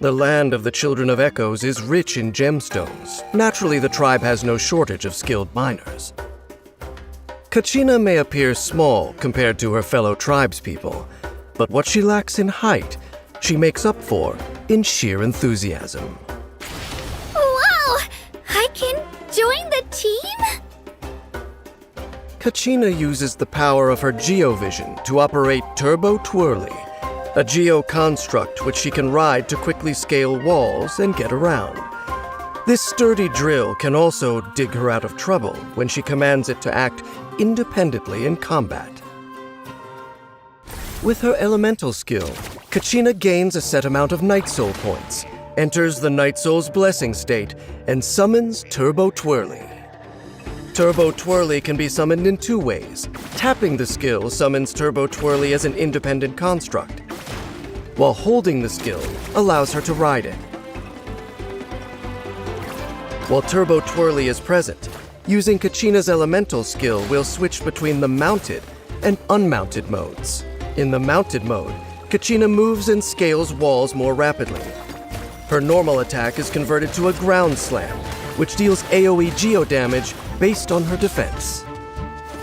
The land of the Children of Echoes is rich in gemstones. Naturally, the tribe has no shortage of skilled miners. Kachina may appear small compared to her fellow tribespeople, but what she lacks in height, she makes up for in sheer enthusiasm. Wow! I can join the team? Kachina uses the power of her geovision to operate Turbo Twirly, a geo-construct which she can ride to quickly scale walls and get around. This sturdy drill can also dig her out of trouble when she commands it to act independently in combat. With her elemental skill, Kachina gains a set amount of Night Soul points, enters the Night Soul's blessing state, and summons Turbo Twirly. Turbo Twirly can be summoned in two ways. Tapping the skill summons Turbo Twirly as an independent construct, while holding the skill allows her to ride it. While Turbo Twirly is present, using Kachina's elemental skill will switch between the mounted and unmounted modes. In the mounted mode, Kachina moves and scales walls more rapidly. Her normal attack is converted to a ground slam, which deals AoE geo damage based on her defense.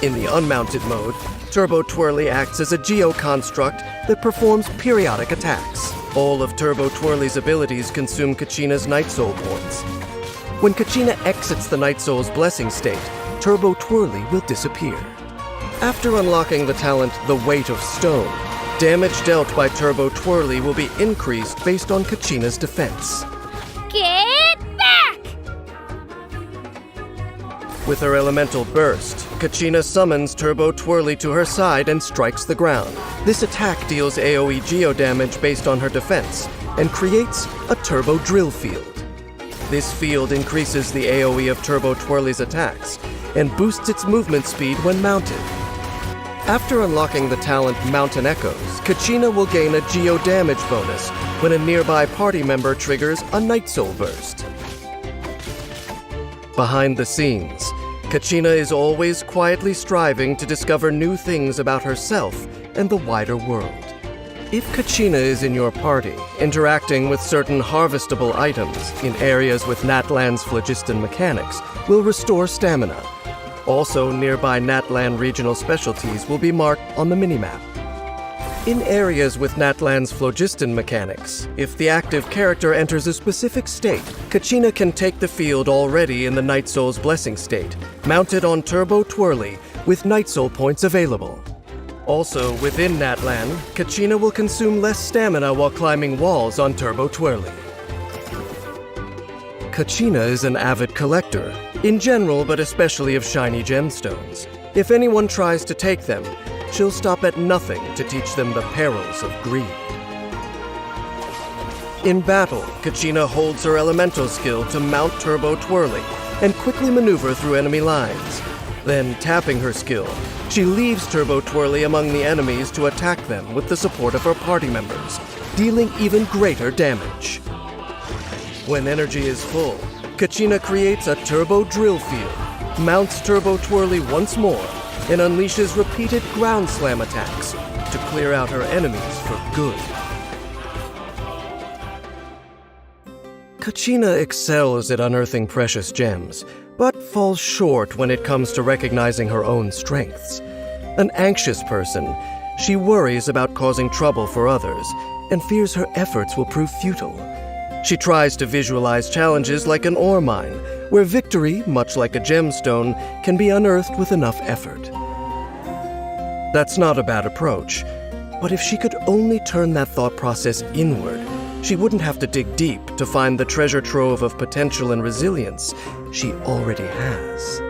In the unmounted mode, Turbo Twirly acts as a geo-construct that performs periodic attacks. All of Turbo Twirly's abilities consume Kachina's Night Soul points. When Kachina exits the Night Soul's blessing state, Turbo Twirly will disappear. After unlocking the talent The Weight of Stone, damage dealt by Turbo Twirly will be increased based on Kachina's defense. Get back! With her elemental burst, Kachina summons Turbo Twirly to her side and strikes the ground. This attack deals AoE geo damage based on her defense and creates a Turbo Drill field. This field increases the AoE of Turbo Twirly's attacks and boosts its movement speed when mounted. After unlocking the talent Mountain Echoes, Kachina will gain a geo damage bonus when a nearby party member triggers a Night Soul burst. Behind the scenes, Kachina is always quietly striving to discover new things about herself and the wider world. If Kachina is in your party, interacting with certain harvestable items in areas with Natlan's phlogiston mechanics will restore stamina. Also, nearby Natlan regional specialties will be marked on the minimap. In areas with Natlan's phlogiston mechanics, if the active character enters a specific state, Kachina can take the field already in the Night Soul's blessing state, mounted on Turbo Twirly with Night Soul points available. Also, within Natlan, Kachina will consume less stamina while climbing walls on Turbo Twirly. Kachina is an avid collector, in general but especially of shiny gemstones. If anyone tries to take them, she'll stop at nothing to teach them the perils of greed. In battle, Kachina holds her elemental skill to mount Turbo Twirly and quickly maneuver through enemy lines. Then, tapping her skill, she leaves Turbo Twirly among the enemies to attack them with the support of her party members, dealing even greater damage. When energy is full, Kachina creates a Turbo Drill field, mounts Turbo Twirly once more, and unleashes repeated ground slam attacks to clear out her enemies for good. Kachina excels at unearthing precious gems, but falls short when it comes to recognizing her own strengths. An anxious person, she worries about causing trouble for others and fears her efforts will prove futile. She tries to visualize challenges like an ore mine, where victory, much like a gemstone, can be unearthed with enough effort. That's not a bad approach, but if she could only turn that thought process inward, she wouldn't have to dig deep to find the treasure trove of potential and resilience she already has.